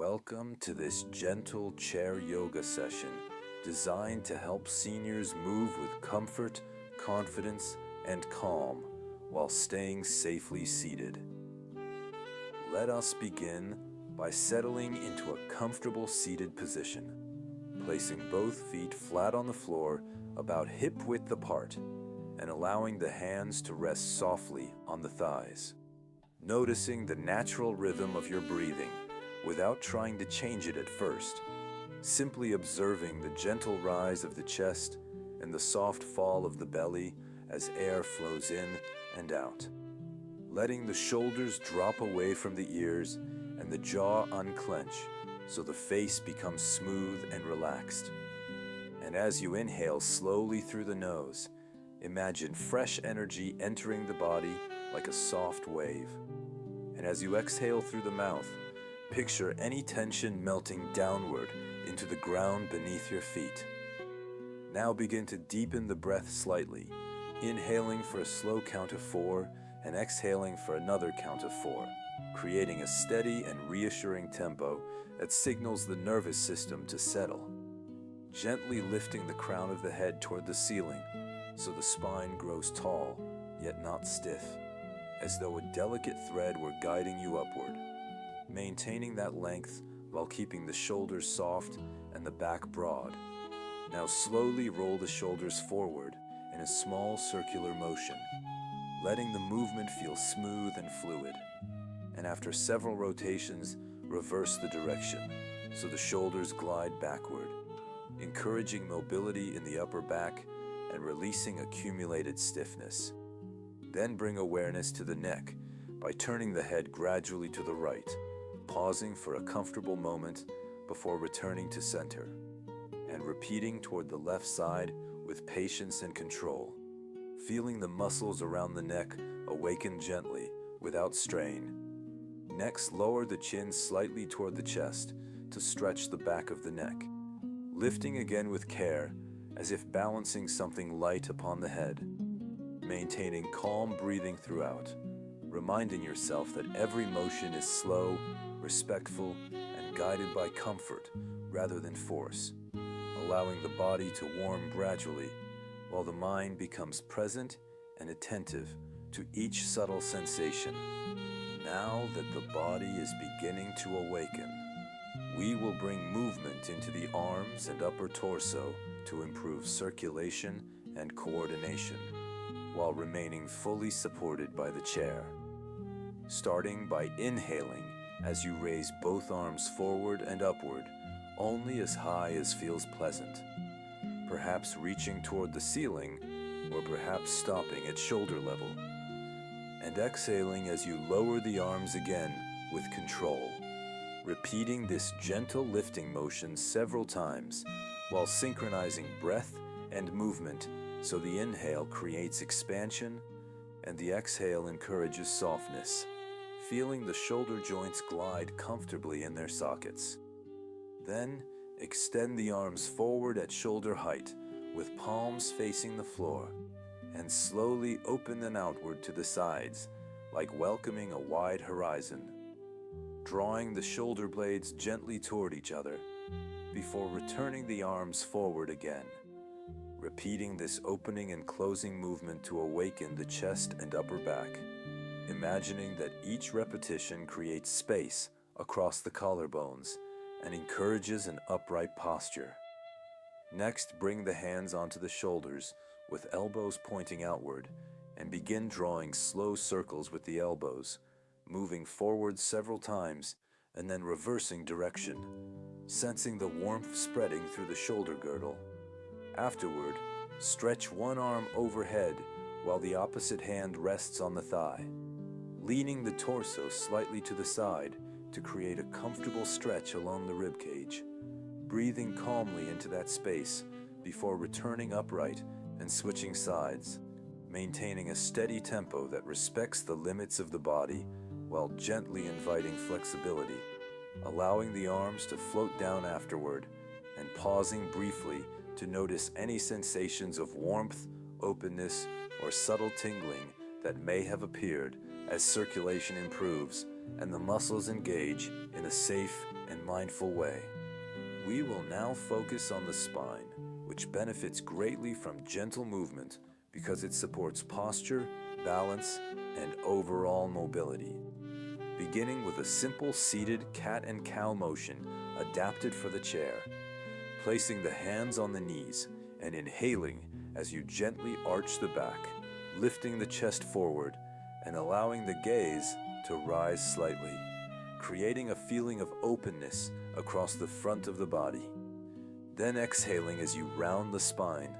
Welcome to this gentle chair yoga session designed to help seniors move with comfort, confidence, and calm while staying safely seated. Let us begin by settling into a comfortable seated position, placing both feet flat on the floor about hip width apart and allowing the hands to rest softly on the thighs. Noticing the natural rhythm of your breathing without trying to change it at first, simply observing the gentle rise of the chest and the soft fall of the belly as air flows in and out. Letting the shoulders drop away from the ears and the jaw unclench so the face becomes smooth and relaxed. And as you inhale slowly through the nose, imagine fresh energy entering the body like a soft wave. And as you exhale through the mouth, picture any tension melting downward into the ground beneath your feet. Now begin to deepen the breath slightly, inhaling for a slow count of 4 and exhaling for another count of 4, creating a steady and reassuring tempo that signals the nervous system to settle. Gently lifting the crown of the head toward the ceiling so the spine grows tall, yet not stiff, as though a delicate thread were guiding you upward. Maintaining that length while keeping the shoulders soft and the back broad. Now slowly roll the shoulders forward in a small circular motion, letting the movement feel smooth and fluid. And after several rotations, reverse the direction so the shoulders glide backward, encouraging mobility in the upper back and releasing accumulated stiffness. Then bring awareness to the neck by turning the head gradually to the right, pausing for a comfortable moment before returning to center, and repeating toward the left side with patience and control, feeling the muscles around the neck awaken gently without strain. Next, lower the chin slightly toward the chest to stretch the back of the neck, lifting again with care as if balancing something light upon the head. Maintaining calm breathing throughout, reminding yourself that every motion is slow, respectful, and guided by comfort rather than force, allowing the body to warm gradually while the mind becomes present and attentive to each subtle sensation. Now that the body is beginning to awaken, we will bring movement into the arms and upper torso to improve circulation and coordination, while remaining fully supported by the chair. Starting by inhaling as you raise both arms forward and upward, only as high as feels pleasant, perhaps reaching toward the ceiling or perhaps stopping at shoulder level. And exhaling as you lower the arms again with control, repeating this gentle lifting motion several times while synchronizing breath and movement so the inhale creates expansion and the exhale encourages softness, feeling the shoulder joints glide comfortably in their sockets. Then, extend the arms forward at shoulder height with palms facing the floor and slowly open them outward to the sides like welcoming a wide horizon, drawing the shoulder blades gently toward each other before returning the arms forward again. Repeating this opening and closing movement to awaken the chest and upper back, imagining that each repetition creates space across the collarbones and encourages an upright posture. Next, bring the hands onto the shoulders with elbows pointing outward and begin drawing slow circles with the elbows, moving forward several times and then reversing direction, sensing the warmth spreading through the shoulder girdle. Afterward, stretch one arm overhead while the opposite hand rests on the thigh, leaning the torso slightly to the side to create a comfortable stretch along the rib cage, breathing calmly into that space before returning upright and switching sides, maintaining a steady tempo that respects the limits of the body while gently inviting flexibility, allowing the arms to float down afterward, and pausing briefly to notice any sensations of warmth, openness, or subtle tingling that may have appeared as circulation improves and the muscles engage in a safe and mindful way. We will now focus on the spine, which benefits greatly from gentle movement because it supports posture, balance, and overall mobility. Beginning with a simple seated cat and cow motion adapted for the chair, placing the hands on the knees and inhaling as you gently arch the back, lifting the chest forward and allowing the gaze to rise slightly, creating a feeling of openness across the front of the body. Then exhaling as you round the spine,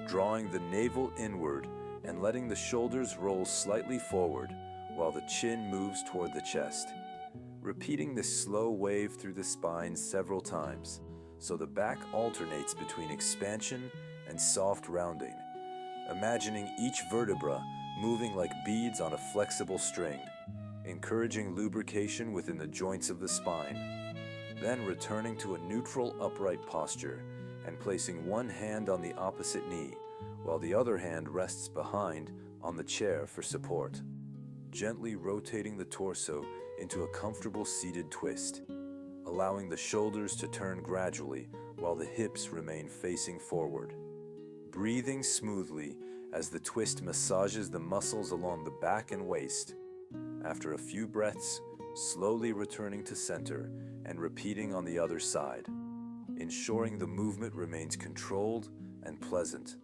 drawing the navel inward and letting the shoulders roll slightly forward while the chin moves toward the chest. Repeating this slow wave through the spine several times, so the back alternates between expansion and soft rounding, imagining each vertebra moving like beads on a flexible string, encouraging lubrication within the joints of the spine. Then returning to a neutral upright posture and placing one hand on the opposite knee, while the other hand rests behind on the chair for support. Gently rotating the torso into a comfortable seated twist, allowing the shoulders to turn gradually while the hips remain facing forward. Breathing smoothly as the twist massages the muscles along the back and waist. After a few breaths, slowly returning to center and repeating on the other side, ensuring the movement remains controlled and pleasant.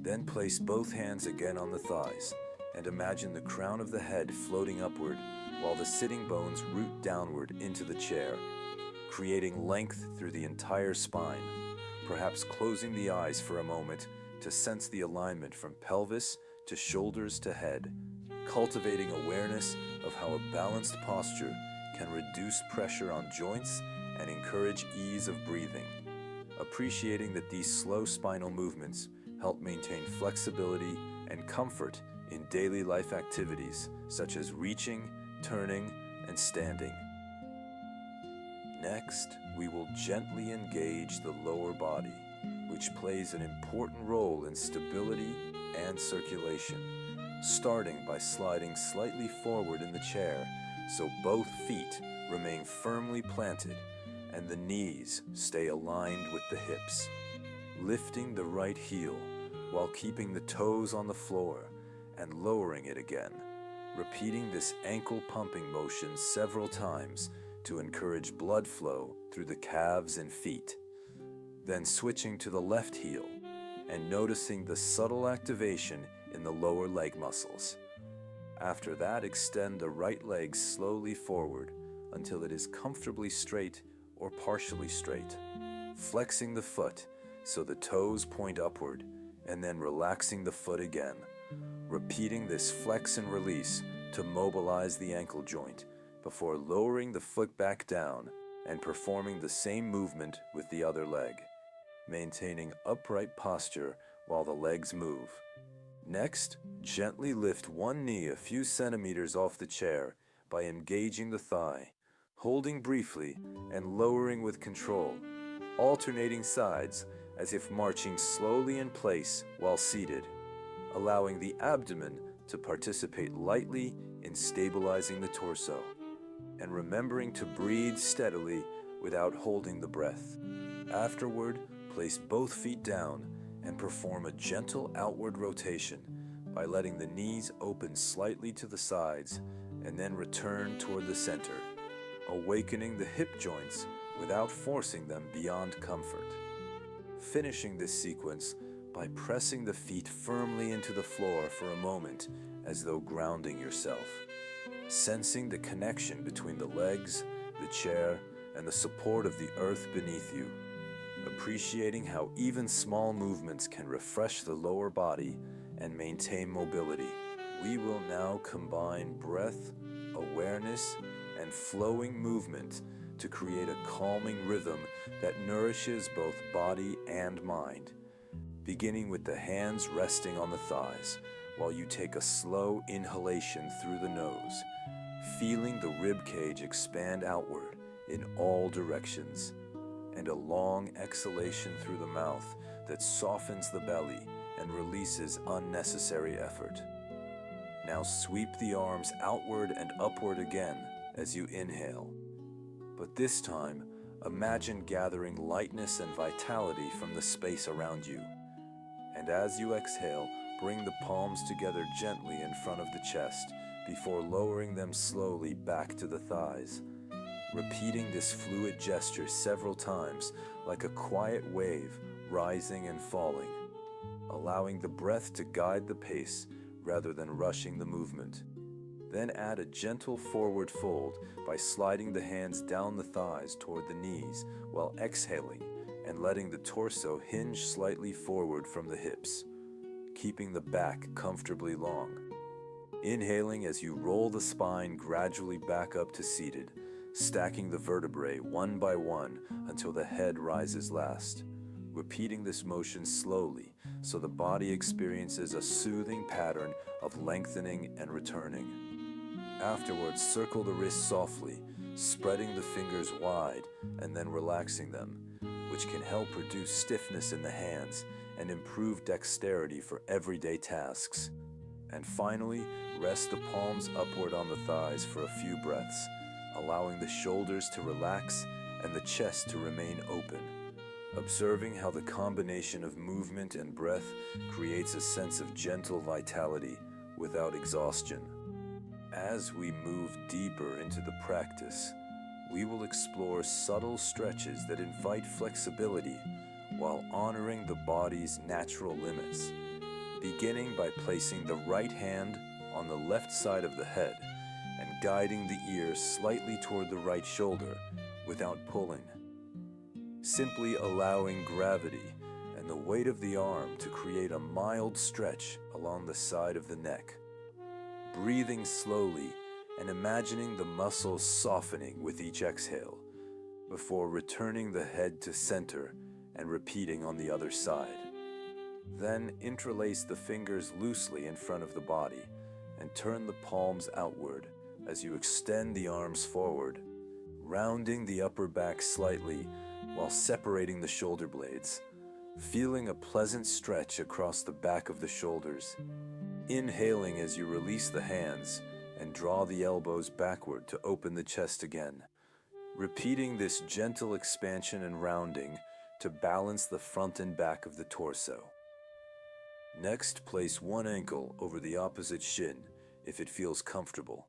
Then place both hands again on the thighs and imagine the crown of the head floating upward while the sitting bones root downward into the chair, creating length through the entire spine, perhaps closing the eyes for a moment to sense the alignment from pelvis to shoulders to head, cultivating awareness of how a balanced posture can reduce pressure on joints and encourage ease of breathing, appreciating that these slow spinal movements help maintain flexibility and comfort in daily life activities such as reaching, turning, and standing. Next, we will gently engage the lower body, which plays an important role in stability and circulation, starting by sliding slightly forward in the chair so both feet remain firmly planted and the knees stay aligned with the hips. Lifting the right heel while keeping the toes on the floor and lowering it again, repeating this ankle pumping motion several times to encourage blood flow through the calves and feet. Then switching to the left heel and noticing the subtle activation in the lower leg muscles. After that, extend the right leg slowly forward until it is comfortably straight or partially straight, flexing the foot so the toes point upward, and then relaxing the foot again, repeating this flex and release to mobilize the ankle joint before lowering the foot back down and performing the same movement with the other leg, maintaining upright posture while the legs move. Next, gently lift one knee a few centimeters off the chair by engaging the thigh, holding briefly and lowering with control, alternating sides as if marching slowly in place while seated, allowing the abdomen to participate lightly in stabilizing the torso, and remembering to breathe steadily without holding the breath. Afterward, place both feet down and perform a gentle outward rotation by letting the knees open slightly to the sides and then return toward the center, awakening the hip joints without forcing them beyond comfort. Finishing this sequence by pressing the feet firmly into the floor for a moment as though grounding yourself, sensing the connection between the legs, the chair, and the support of the earth beneath you, appreciating how even small movements can refresh the lower body and maintain mobility. We will now combine breath, awareness, and flowing movement to create a calming rhythm that nourishes both body and mind, beginning with the hands resting on the thighs while you take a slow inhalation through the nose, feeling the rib cage expand outward in all directions, and a long exhalation through the mouth that softens the belly and releases unnecessary effort. Now sweep the arms outward and upward again as you inhale, but this time Imagine gathering lightness and vitality from the space around you. And as you exhale, bring the palms together gently in front of the chest before lowering them slowly back to the thighs. Repeating this fluid gesture several times like a quiet wave rising and falling, allowing the breath to guide the pace rather than rushing the movement. Then add a gentle forward fold by sliding the hands down the thighs toward the knees while exhaling and letting the torso hinge slightly forward from the hips, keeping the back comfortably long. Inhaling as you roll the spine gradually back up to seated, stacking the vertebrae one by one until the head rises last. Repeating this motion slowly so the body experiences a soothing pattern of lengthening and returning. Afterwards, circle the wrists softly, spreading the fingers wide and then relaxing them, which can help reduce stiffness in the hands and improve dexterity for everyday tasks. And finally, rest the palms upward on the thighs for a few breaths, allowing the shoulders to relax and the chest to remain open, observing how the combination of movement and breath creates a sense of gentle vitality without exhaustion. As we move deeper into the practice, we will explore subtle stretches that invite flexibility while honoring the body's natural limits, beginning by placing the right hand on the left side of the head and guiding the ear slightly toward the right shoulder without pulling. Simply allowing gravity and the weight of the arm to create a mild stretch along the side of the neck. Breathing slowly and imagining the muscles softening with each exhale before returning the head to center and repeating on the other side. Then interlace the fingers loosely in front of the body and turn the palms outward as you extend the arms forward, rounding the upper back slightly while separating the shoulder blades, feeling a pleasant stretch across the back of the shoulders. Inhaling as you release the hands and draw the elbows backward to open the chest again, repeating this gentle expansion and rounding to balance the front and back of the torso. Next, place one ankle over the opposite shin if it feels comfortable,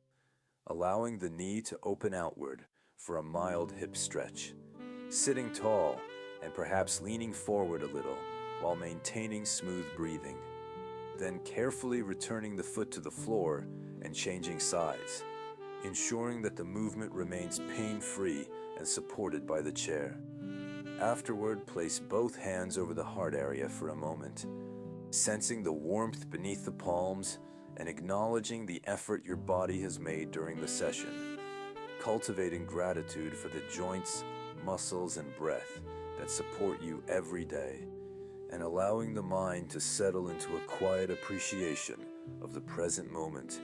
allowing the knee to open outward for a mild hip stretch, sitting tall and perhaps leaning forward a little while maintaining smooth breathing. Then carefully returning the foot to the floor and changing sides, ensuring that the movement remains pain-free and supported by the chair. Afterward, place both hands over the heart area for a moment, sensing the warmth beneath the palms and acknowledging the effort your body has made during the session, cultivating gratitude for the joints, muscles, and breath that support you every day, and allowing the mind to settle into a quiet appreciation of the present moment.